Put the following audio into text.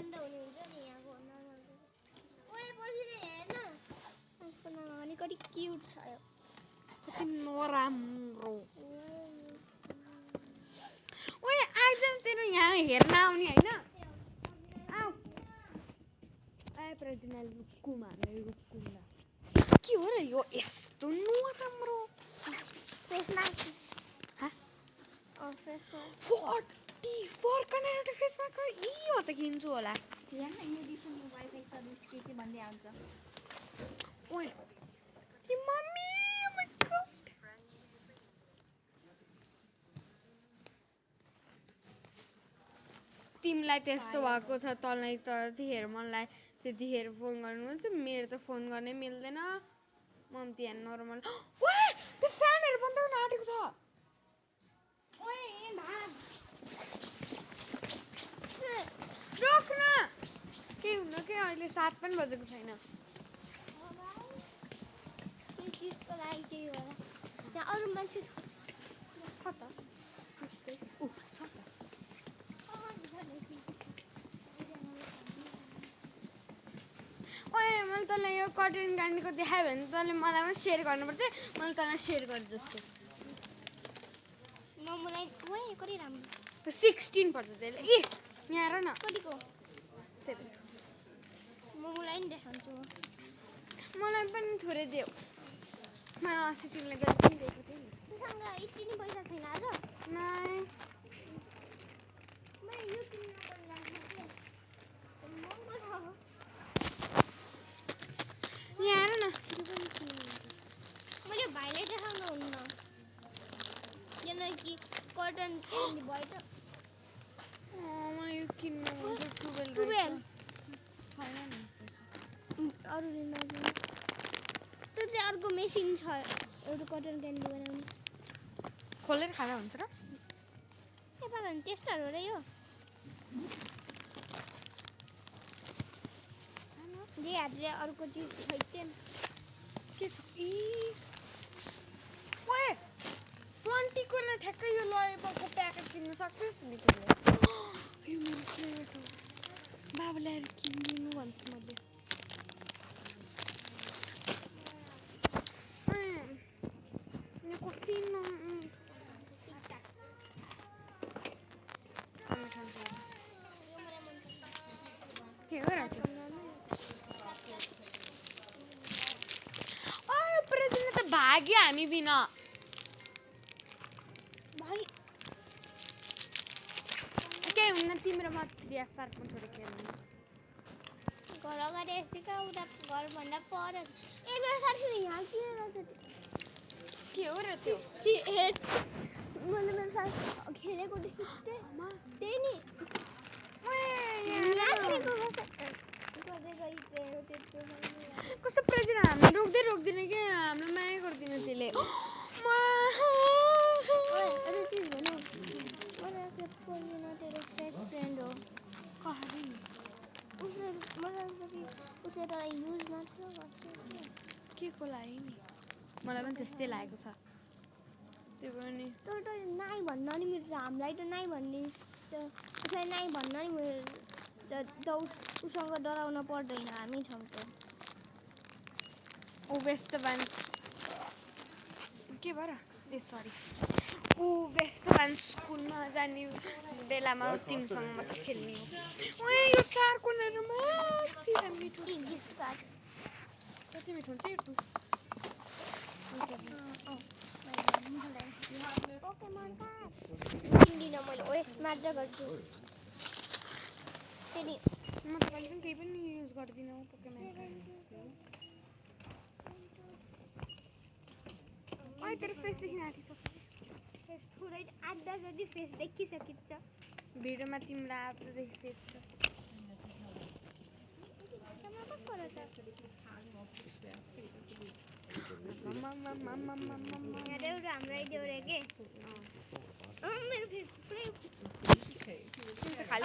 बन्द हुने हुन्छ नि यहाँको नर्मल ओए पर्खिरे हेर्न यसको नाम अनि कति क्युट छ यो कति नराम्रो ओए आज तेरो यहाँ हेर्न आउने हैन आऊ आए प्रजनल रुकुमा रुकुला के हो र यो यस्तो नराम्रो फेसमा हा फेसमा 44 कने एउटा फेसमा इ हो त किन्छु होला यहाँ एडिसन वाइफाई सर्भिस के भन्दै आउँछ ओए ती मम्मी oh my god तिमीलाई त्यस्तो भएको छ तँलाई त त्यतिखेर मलाई त्यतिखेर फोन गर्नुहुन्छ मेरो त फोन गर्नै मिल्दैन मम्मी त्यहाँ नर्मल ओए त्यो फ्यानहरु बन्द गर्न आँटेको छ ओए भाग रोक्न के हुन के अहिले 7 पनि बजेको छैन के चीजको लागि के होला त्यहाँ अरु मान्छे छ त त्यस्तै छ त ओए मैले तँलाई यो कटन क्यान्डीको देखाएँ भने तँले मलाई पनि सेयर गर्नुपर्छ मैले तँलाई सेयर गरेँ जस्तो मलाई ओए कति राम्रो 16 पर्छ त्यसले ए यहाँ हेर न कतिको 7 मलाई नि देखाउँछु मलाई पनि थोरै देऊ मलाई अस्ति तिमीले जति पनि दिएको थिएँ नि तुसँग यति नि पैसा छैन आज नाइ मैले यो किन्न पनि लाग्छ के महँगो छ यहाँ हेर न मैले भाइलाई देखाउनु हुन्न किनकि कटन क्यान्डी भयो त मलाई यो किन्नु मन छ 12 छैन नि पैसा अरू दिन त्यो चाहिँ अर्को मेसिन छ एउटा कटन क्यान्डी बनाउने खोलेर खाना हुन्छ र के पागल टेस्टर हो र यो जे हातले अर्को चिज खैटेन के छ इ ओए 20 को न ठ्याक्कै यो लयको प्याकेट किन्न सक्छस् नि तिमीले यो मेरो फेभरेट हो बाबाले किनिदिनु भन्छु मैले यो कति न के हो र त भाग्यो हामी बिना भाइ के हुन्न तिम्रो मात्रै पार्कमा थोरै खेल्नु घर अगाडि यसैका उता घरभन्दा पर ए मेरो साथी यहाँ के रहेछ के हो र त्यो मैले मेरो साथी खेलेको देखेँ त्यही नि कस्तो प्रेजर हामी रोक्दैन के हामीलाई माया गर्दैन त्यसले के को लागि नि मलाई पनि त्यस्तै लागेको छ त्यो पनि तर नाइ भन्न नि मिल्छ हामीलाई त नाइ भन्ने उसलाई नाइ भन्न नि उसँग डराउन पर्दैन हामी छौँ त ऊ व्यस्तवान के भएर ए सरी ऊ व्यस्तवान स्कुलमा जाने बेलामा तिमीसँग मात्र खेल्ने हो ओए यो 4 कुनामा कति मिठो कति मिठो हुन्छ यो टु किन्दिनँ मैले ओए मात्र गर्छु फेरि म त कहिले पनि केही पनि युज गर्दिनँ पोकेमन ओए तेरो फेस देखिन आँटेको छ थोरै आधा जति फेस देखिसकिन्छ भिडियोमा तिम्रो आधादेखि फेस छ कस्तो रहेछ एउटा हाम्रो आइडिया के मेरो फेस पुरै खाली